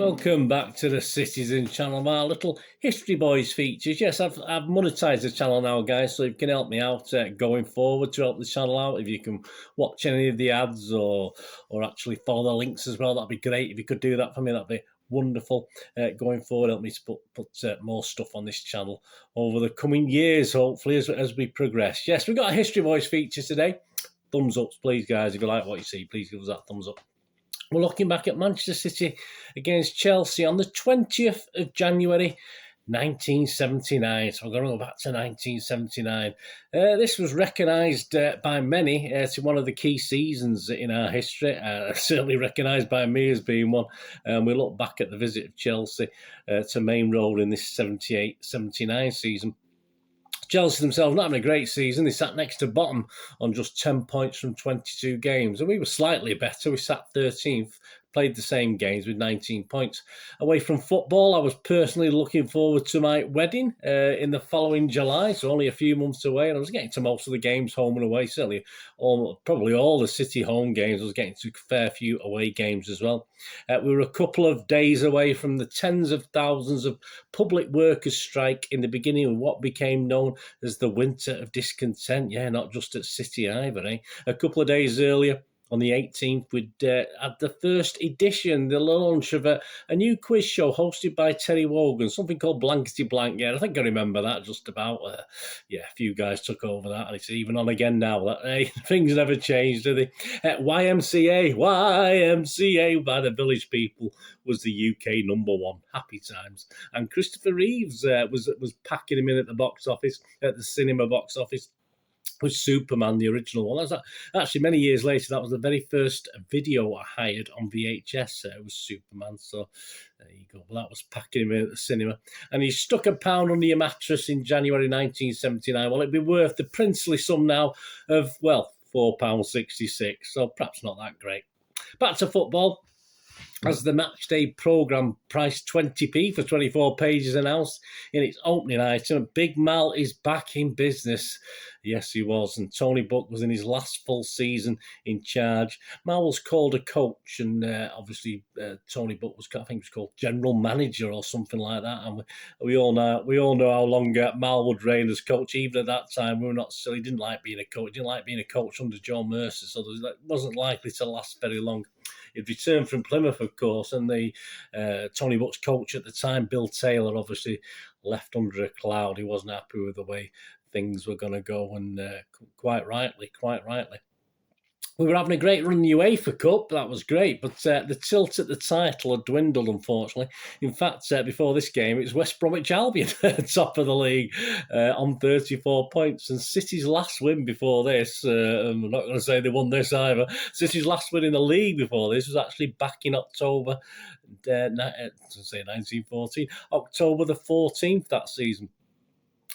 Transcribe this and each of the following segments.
Welcome back to the Citizen channel, my little History Boys features. Yes, I've monetised the channel now, guys, so if you can help me out going forward to help the channel out, if you can watch any of the ads or actually follow the links as well, that'd be great. If you could do that for me, that'd be wonderful. Going forward, help me to put more stuff on this channel over the coming years, hopefully, as we progress. Yes, we've got a History Boys feature today. Thumbs up, please, guys. If you like what you see, please give us that thumbs up. We're looking back at Manchester City against Chelsea on the 20th of January 1979. So we're going to go back to 1979. This was recognised by many to one of the key seasons in our history. Certainly recognised by me as being one. We look back at the visit of Chelsea to Main Road in this 78-79 season. Chelsea themselves not having a great season. They sat next to bottom on just 10 points from 22 games. And we were slightly better. We sat 13th, played the same games with 19 points. Away from football, I was personally looking forward to my wedding in the following July, so only a few months away. And I was getting to most of the games home and away, certainly probably all the City home games. I was getting to a fair few away games as well. We were a couple of days away from the tens of thousands of public workers' strike in the beginning of what became known as the Winter of Discontent. Yeah, not just at City either, eh? A couple of days earlier, on the 18th, we'd had the first edition, the launch of a new quiz show hosted by Terry Wogan, something called Blankety Blank. Yeah, I think I remember that just about. A few guys took over that, and it's even on again now. Things never changed, do they? YMCA by the Village People was the UK #1. Happy times. And Christopher Reeves was packing him in at the box office, at the cinema box office, was Superman, the original one. That was actually many years later. That was the very first video I hired on VHS. It was Superman. So there you go. Well, that was packing him in at the cinema. And he stuck £1 under your mattress in January 1979. Well, it'd be worth the princely sum now of, well, £4.66. So perhaps not that great. Back to football. As the matchday programme priced 20p for 24 pages announced in its opening item, Big Mal is back in business. Yes, he was. And Tony Buck was in his last full season in charge. Mal was called a coach, and obviously Tony Buck was, I think, was called general manager or something like that. And we all know how long Mal would reign as coach. Even at that time, we were not silly. He didn't like being a coach. He didn't like being a coach under John Mercer, so it wasn't likely to last very long. He'd returned from Plymouth, of course, and the Tony Buck's coach at the time, Bill Taylor, obviously left under a cloud. He wasn't happy with the way things were going to go, and quite rightly. We were having a great run in the UEFA Cup. That was great, but the tilt at the title had dwindled, unfortunately. In fact, before this game, it was West Bromwich Albion top of the league on 34 points. And City's last win before this, I'm not going to say they won this either, City's last win in the league before this was actually back in October, 1914, October the 14th that season.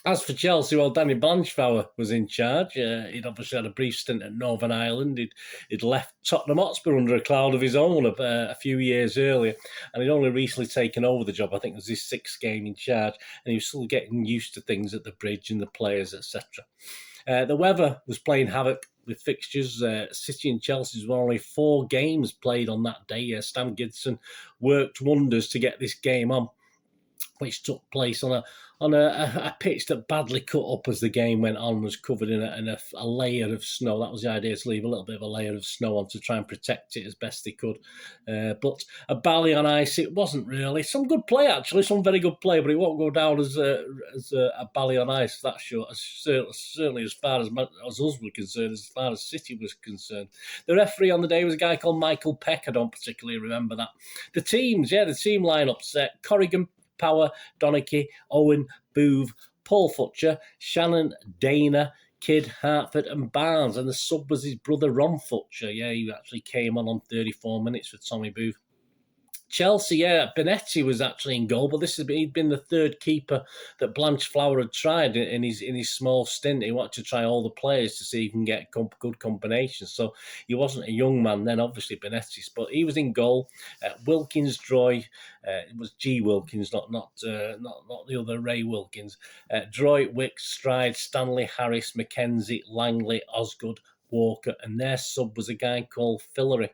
As for Chelsea, well, Danny Blanchflower was in charge. He'd obviously had a brief stint at Northern Ireland. He'd left Tottenham Hotspur under a cloud of his own a few years earlier, and he'd only recently taken over the job. I think it was his 6th game in charge, and he was still getting used to things at the bridge and the players, etc. The weather was playing havoc with fixtures. City and Chelsea were only 4 games played on that day. Stan Gidson worked wonders to get this game on, which took place on a pitch that badly cut up as the game went on, was covered in a layer of snow. That was the idea, to leave a little bit of a layer of snow on to try and protect it as best they could. But a bally on ice, it wasn't really. Some good play, actually, some very good play, but it won't go down as a bally on ice, that's sure. Certainly as far as us were concerned, as far as City was concerned. The referee on the day was a guy called Michael Peck. I don't particularly remember that. The team lineups, Corrigan, Power, Donachie, Owen, Boove, Paul Futcher, Shannon, Dana, Kidd, Hartford and Barnes. And the sub was his brother Ron Futcher. Yeah, he actually came on 34 minutes for Tommy Boove. Chelsea, Benetti was actually in goal, but he'd been the 3rd keeper that Blanchflower had tried in his small stint. He wanted to try all the players to see if he can get good combinations. So he wasn't a young man then, obviously, Benetti's, but he was in goal. Wilkins, Droy, it was G. Wilkins, not the other Ray Wilkins. Droy, Wicks, Stride, Stanley, Harris, Mackenzie, Langley, Osgood, Walker, and their sub was a guy called Fillery.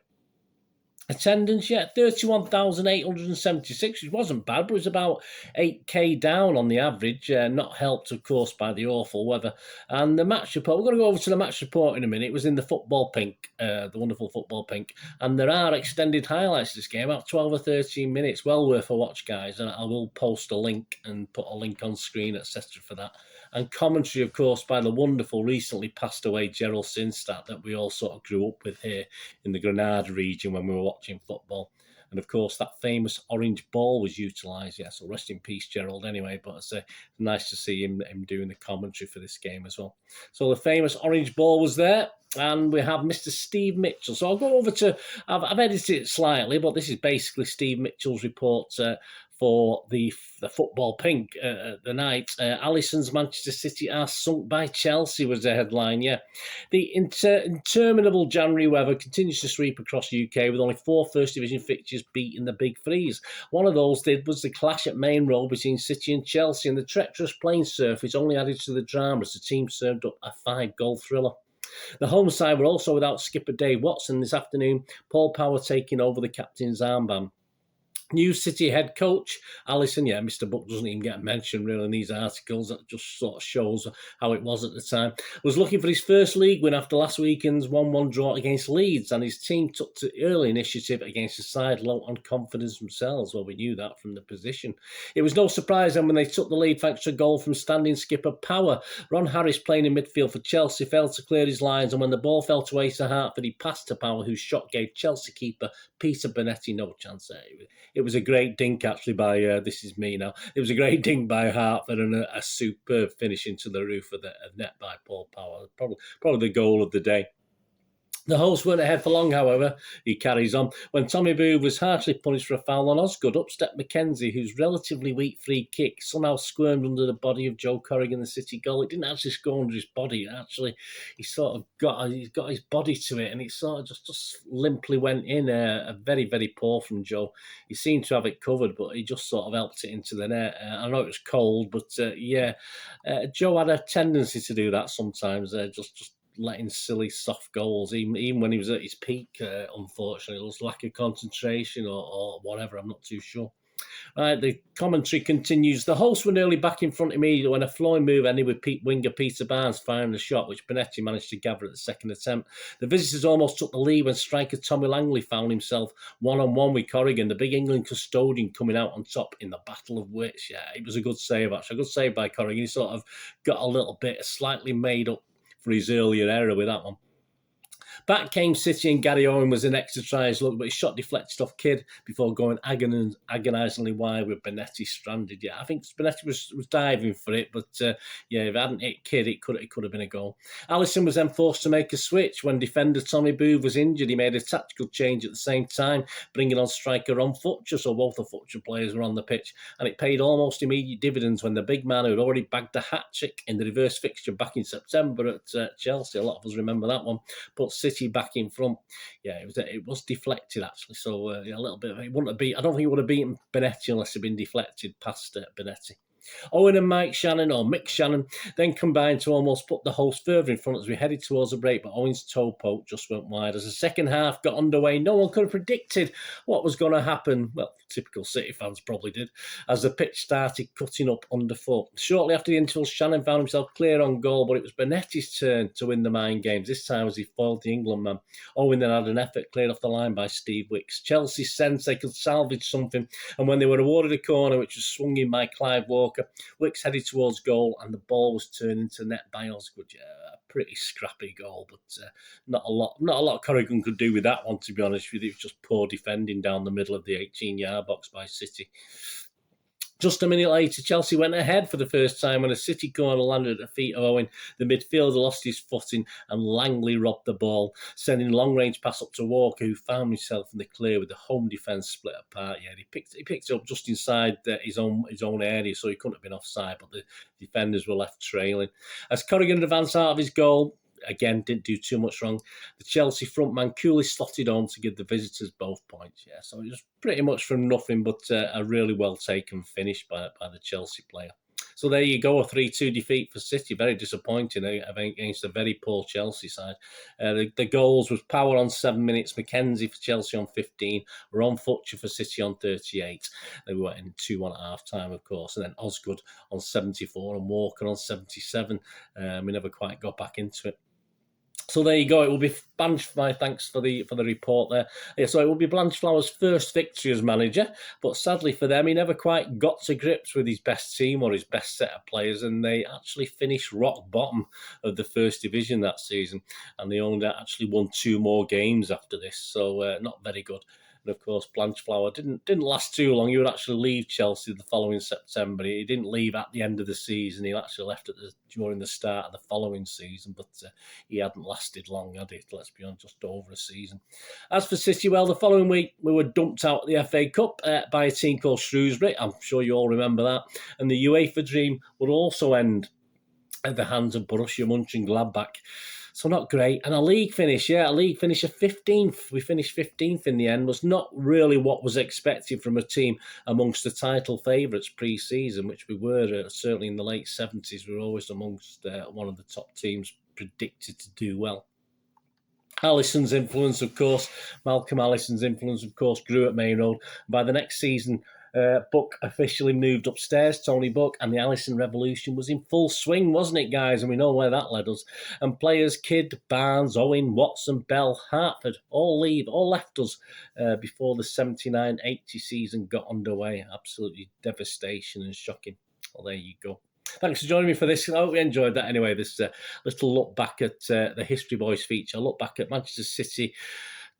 Attendance, yeah, 31,876, which wasn't bad, but it was about 8k down on the average, not helped, of course, by the awful weather. And the match report, we're going to go over to the match report in a minute. It was in the football pink, the wonderful football pink. And there are extended highlights of this game, about 12 or 13 minutes, well worth a watch, guys. And I will post a link and put a link on screen, etc. for that. And commentary, of course, by the wonderful, recently passed away Gerald Sinstadt that we all sort of grew up with here in the Granada region when we were watching football. And of course, that famous orange ball was utilised. Yeah, so rest in peace, Gerald, anyway. But it's nice to see him doing the commentary for this game as well. So the famous orange ball was there. And we have Mr. Steve Mitchell. So I'll go over to, I've edited it slightly, but this is basically Steve Mitchell's report for the football pink the night. Alisson's Manchester City are sunk by Chelsea was the headline, yeah. The interminable January weather continues to sweep across the UK with only 4 First Division fixtures beating the Big Threes. One of those was the clash at Main Road between City and Chelsea, and the treacherous playing surface only added to the drama as the team served up a 5-goal thriller. The home side were also without skipper Dave Watson this afternoon, Paul Power taking over the captain's armband. New City head coach, Alisson, yeah, Mr. Buck doesn't even get mentioned really in these articles. That just sort of shows how it was at the time. Was looking for his first league win after last weekend's 1-1 draw against Leeds, and his team took to early initiative against a side low on confidence themselves. Well, we knew that from the position. It was no surprise then when they took the lead thanks to a goal from standing skipper Power. Ron Harris, playing in midfield for Chelsea, failed to clear his lines, and when the ball fell to Asa Hartford, he passed to Power, whose shot gave Chelsea keeper Peter Bonetti no chance. It was a great dink, actually, by, this is me now, it was a great dink by Hartford and a superb finish into the roof of the net by Paul Power. Probably the goal of the day. The hosts weren't ahead for long, however, he carries on. When Tommy Booth was harshly punished for a foul on Osgood, up stepped Mackenzie, whose relatively weak free kick somehow squirmed under the body of Joe Corrigan, the City goal. It didn't actually score under his body. Actually, he's got his body to it, and it sort of just limply went in. A very, very poor from Joe. He seemed to have it covered, but he just sort of helped it into the net. I know it was cold, but Joe had a tendency to do that sometimes, just letting silly soft goals, even when he was at his peak, unfortunately. It was lack of concentration or whatever, I'm not too sure. The commentary continues. The hosts were nearly back in front immediately when a flowing move ended with winger Peter Barnes firing the shot, which Bonetti managed to gather at the second attempt. The visitors almost took the lead when striker Tommy Langley found himself one-on-one with Corrigan, the big England custodian, coming out on top in the battle of wits. Yeah, it was a good save, actually. A good save by Corrigan. He sort of got a little bit slightly made up for his earlier error with that one. Back came City, and Gary Owen was the next to try his luck, but his shot deflected off Kidd before going agonisingly wide with Bonetti stranded. Yeah, I think Bonetti was diving for it, but if it hadn't hit Kidd, it could have been a goal. Alisson was then forced to make a switch. When defender Tommy Booth was injured, he made a tactical change at the same time, bringing on striker Ron Futcher, so both the Futcher players were on the pitch, and it paid almost immediate dividends when the big man who had already bagged a hat-trick in the reverse fixture back in September at Chelsea, a lot of us remember that one, put City back in front. Yeah, it was deflected, actually, so a little bit. It wouldn't have I don't think it would have beaten Bonetti unless it had been deflected past Bonetti. Owen and Mick Shannon, then combined to almost put the host further in front as we headed towards a break, but Owen's toe poke just went wide. As the second half got underway, no one could have predicted what was going to happen. Well, typical City fans probably did, as the pitch started cutting up underfoot. Shortly after the interval, Shannon found himself clear on goal, but it was Bonetti's turn to win the mind games, this time as he foiled the England man. Owen then had an effort cleared off the line by Steve Wicks. Chelsea sensed they could salvage something, and when they were awarded a corner, which was swung in by Clive Walker, Wicks headed towards goal, and the ball was turned into net by Osgood. Yeah, a pretty scrappy goal, but not a lot Corrigan could do with that one, to be honest with you. It was just poor defending down the middle of the 18-yard box by City. Just a minute later, Chelsea went ahead for the first time when a City corner landed at the feet of Owen. The midfielder lost his footing and Langley robbed the ball, sending a long-range pass up to Walker, who found himself in the clear with the home defence split apart. Yeah, he picked it up just inside his own area, so he couldn't have been offside, but the defenders were left trailing. As Corrigan advanced out of his goal, again, didn't do too much wrong, the Chelsea front man coolly slotted on to give the visitors both points. Yeah, so it was pretty much from nothing, but a really well taken finish by the Chelsea player. So there you go, a 3-2 defeat for City. Very disappointing against a very poor Chelsea side. The goals was Power on 7 minutes, McKenzie for Chelsea on 15, Ron Futcher for City on 38. They were in 2-1 at half time, of course, and then Osgood on 74 and Walker on 77. We never quite got back into it. So there you go. It will be Blanchflower. Thanks for the report there. Yeah, so it will be Blanchflower's first victory as manager, but sadly for them, he never quite got to grips with his best team or his best set of players, and they actually finished rock bottom of the first division that season, and they only actually won 2 more games after this. So not very good. And of course, Blanchflower didn't last too long. He would actually leave Chelsea the following September. He didn't leave at the end of the season. He actually left during the start of the following season, but he hadn't lasted long, had he? Let's be honest, just over a season. As for City, well, the following week we were dumped out of the FA Cup by a team called Shrewsbury. I'm sure you all remember that. And the UEFA dream would also end at the hands of Borussia Mönchengladbach. So not great. And a league finish of 15th. We finished 15th in the end. Was not really what was expected from a team amongst the title favourites pre-season, which we were certainly in the late 70s. We were always amongst one of the top teams predicted to do well. Allison's influence, of course, Malcolm Allison's influence, of course, grew at Main Road. By the next season, Buck officially moved upstairs, Tony Buck, and the Allison revolution was in full swing, wasn't it, guys? And we know where that led us. And players Kidd, Barnes, Owen, Watson, Bell, Hartford all left us before the 79-80 season got underway. Absolutely devastation and shocking. Well, there you go. Thanks for joining me for this. I hope you enjoyed that anyway, this little look back at the History Boys feature. A look back at Manchester City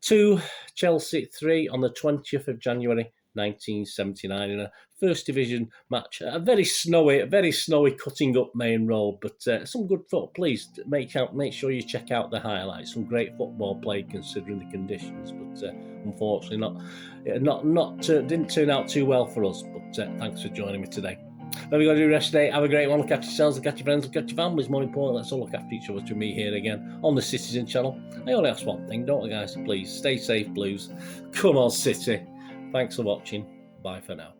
2, Chelsea 3 on the 20th of January 1979 in a First Division match. A very snowy, cutting up Main Road, but some good foot. Please make sure you check out the highlights. Some great football played considering the conditions, but unfortunately didn't turn out too well for us. But thanks for joining me today. What have you got to do the rest of the day? Have a great one. Look after yourselves, look after your friends, look after your families. More important, let's all look after each other. To me here again on the Citizen channel. I only ask one thing, don't I, guys? Please stay safe, Blues. Come on, City. Thanks for watching. Bye for now.